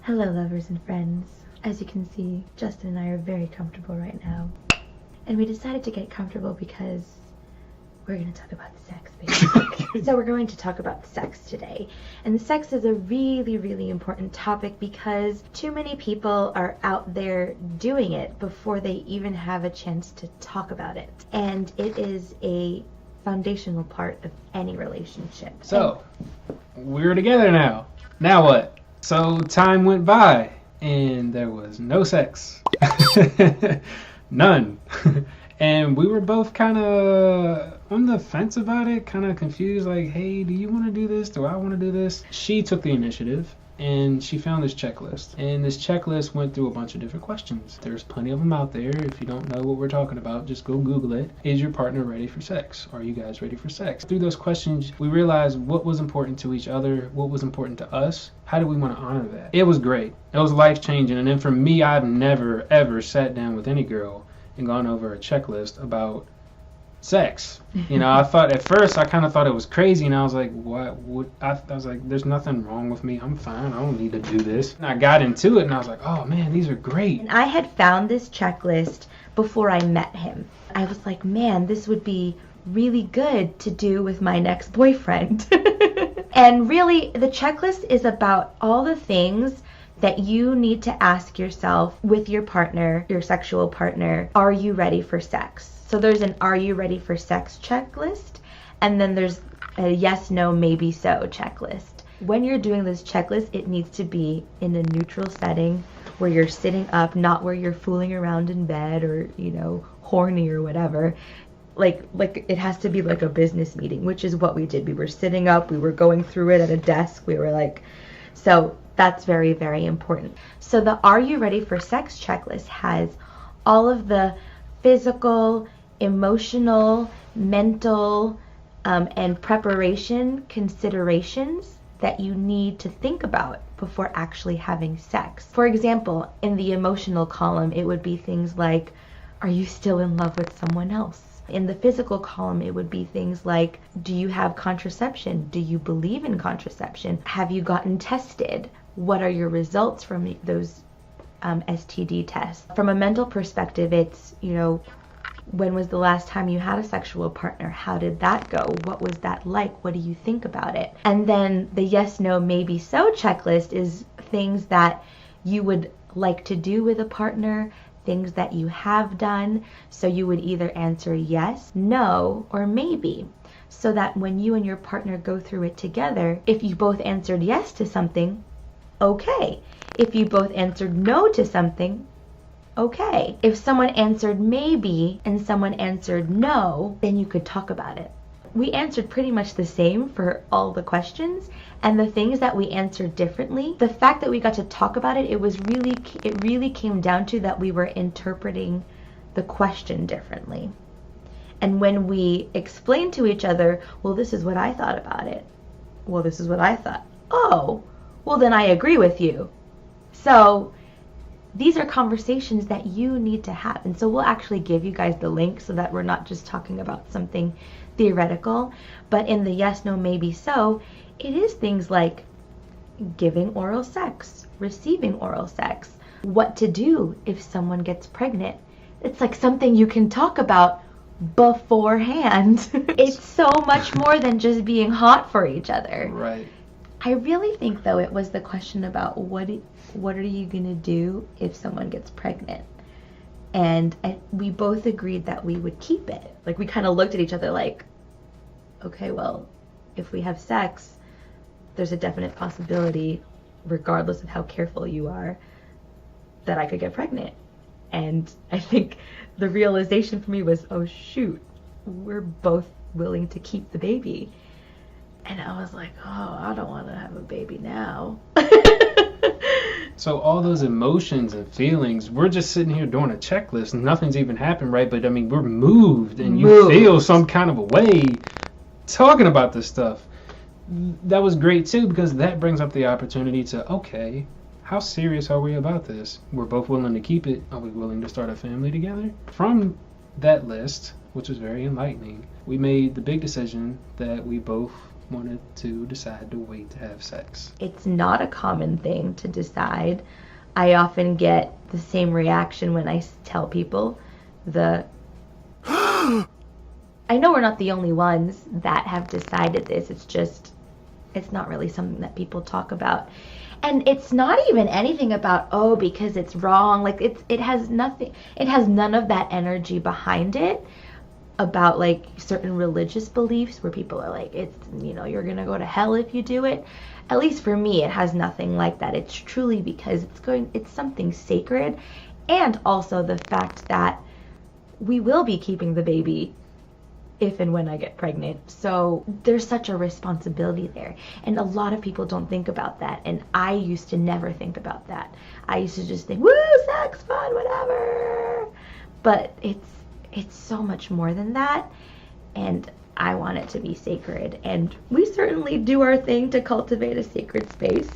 Hello, lovers and friends. As you can see, Justin and I are very comfortable right now. And we decided to get comfortable because we're going to talk about sex, basically. So we're going to talk about sex today. And sex is a really, really important topic because too many people are out there doing it before they even have a chance to talk about it. And it is a foundational part of any relationship. So, we're together now. Now what? So time went by and there was no sex. None. And we were both kind of on the fence about it, kind of confused, like, hey, do you want to do this? Do I want to do this? She took the initiative and she found this checklist. And this checklist went through a bunch of different questions. There's plenty of them out there. If you don't know what we're talking about, just go Google it. Is your partner ready for sex? Are you guys ready for sex? Through those questions, we realized what was important to each other, what was important to us. How do we want to honor that? It was great. It was life-changing. And then for me, I've never, ever sat down with any girl and gone over a checklist about sex. You know, I thought at first I kind of thought it was crazy, and I was like, what would I was like, there's nothing wrong with me, I'm fine, I don't need to do this. And I got into it and I was like, oh man, these are great. And I had found this checklist before I met him. I was like, man, this would be really good to do with my next boyfriend. And really, the checklist is about all the things that you need to ask yourself with your partner, your sexual partner. Are you ready for sex? So there's an are you ready for sex checklist, and then there's a yes, no, maybe so checklist. When you're doing this checklist, it needs to be in a neutral setting where you're sitting up, not where you're fooling around in bed or, you know, horny or whatever. Like it has to be like a business meeting, which is what we did. We were sitting up, we were going through it at a desk. We were like, so that's very, very important. So the Are You Ready for Sex checklist has all of the physical, emotional, mental, and preparation considerations that you need to think about before actually having sex. For example, in the emotional column, it would be things like, are you still in love with someone else? In the physical column, it would be things like, do you have contraception? Do you believe in contraception? Have you gotten tested? What are your results from those STD tests? From a mental perspective, it's, you know, when was the last time you had a sexual partner? How did that go? What was that like? What do you think about it? And then the yes, no, maybe so checklist is things that you would like to do with a partner, things that you have done. So you would either answer yes, no, or maybe. So that when you and your partner go through it together, if you both answered yes to something, okay. If you both answered no to something, okay. If someone answered maybe and someone answered no, then you could talk about it. We answered pretty much the same for all the questions, and the things that we answered differently, the fact that we got to talk about it, it really came down to that we were interpreting the question differently. And when we explained to each other, well, this is what I thought about it. Well, this is what I thought. Oh, well, then I agree with you. So these are conversations that you need to have. And so we'll actually give you guys the link so that we're not just talking about something theoretical. But in the yes, no, maybe so, it is things like giving oral sex, receiving oral sex, what to do if someone gets pregnant. It's like something you can talk about beforehand. It's so much more than just being hot for each other. Right. I really think, though, it was the question about what are you going to do if someone gets pregnant? And we both agreed that we would keep it. Like, we kind of looked at each other like, okay, well, if we have sex, there's a definite possibility, regardless of how careful you are, that I could get pregnant. And I think the realization for me was, oh, shoot, we're both willing to keep the baby. And I was like, oh, I don't want to have a baby now. So all those emotions and feelings, we're just sitting here doing a checklist and nothing's even happened, right? But I mean, we're moved and you feel some kind of a way talking about this stuff. That was great too, because that brings up the opportunity to, okay, how serious are we about this? We're both willing to keep it. Are we willing to start a family together? From that list, which was very enlightening, we made the big decision that we both wanted to decide to wait to have sex. It's not a common thing to decide. I often get the same reaction when I tell people I know we're not the only ones that have decided this. It's not really something that people talk about. And it's not even anything about, oh, because it's wrong. Like it has none of that energy behind it about like certain religious beliefs where people are like, it's, you're going to go to hell if you do it. At least for me, it has nothing like that. It's truly because it's something sacred, and also the fact that we will be keeping the baby if and when I get pregnant. So there's such a responsibility there. And a lot of people don't think about that. And I used to never think about that. I used to just think, woo, sex, fun, whatever. But it's so much more than that. And I want it to be sacred. And we certainly do our thing to cultivate a sacred space.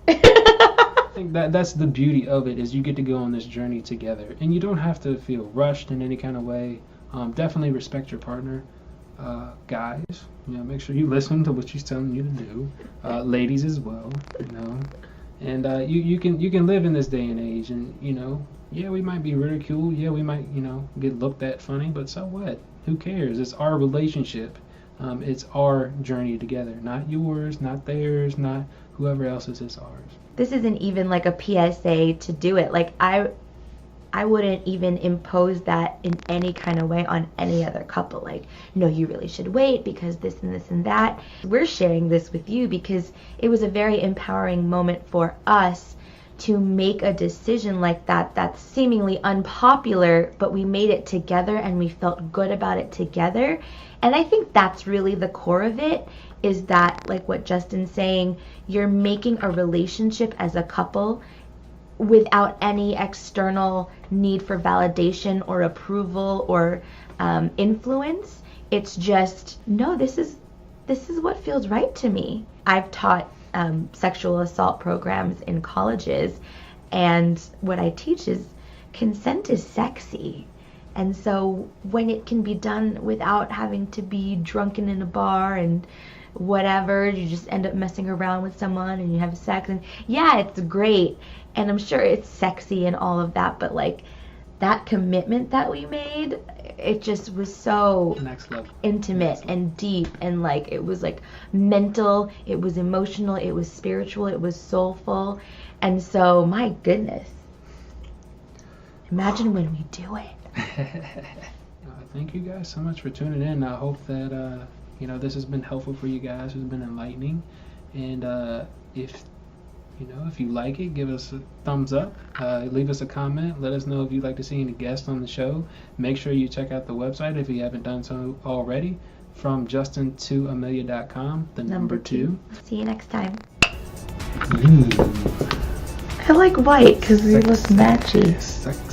I think that's the beauty of it, is you get to go on this journey together. And you don't have to feel rushed in any kind of way. Definitely respect your partner. Guys, make sure you listen to what she's telling you to do. Ladies as well, And you can live in this day and age, and yeah, we might be ridiculed. Yeah, we might get looked at funny, but so what? Who cares? It's our relationship. It's our journey together, not yours, not theirs, not whoever else's. It's ours. This isn't even like a PSA to do it. Like I wouldn't even impose that in any kind of way on any other couple. Like, no, you really should wait because this and this and that. We're sharing this with you because it was a very empowering moment for us to make a decision like that that's seemingly unpopular, but we made it together and we felt good about it together. And I think that's really the core of it, is that, like what Justin's saying, you're making a relationship as a couple without any external need for validation or approval or influence. It's just, no, this is what feels right to me. I've taught sexual assault programs in colleges, and what I teach is consent is sexy. And so when it can be done without having to be drunken in a bar and whatever, you just end up messing around with someone and you have sex, and yeah, it's great, and I'm sure it's sexy and all of that, but like that commitment that we made, it just was so next level, intimate and deep, and like it was like mental, it was emotional, it was spiritual, it was soulful. And so my goodness, imagine when we do it. Thank you guys so much for tuning in. I hope that this has been helpful for you guys. It's been enlightening. And if you like it, give us a thumbs up. Leave us a comment. Let us know if you'd like to see any guests on the show. Make sure you check out the website if you haven't done so already. From justin2amelia.com, the number 2. See you next time. Ooh. I like white because we look matchy. Sexy.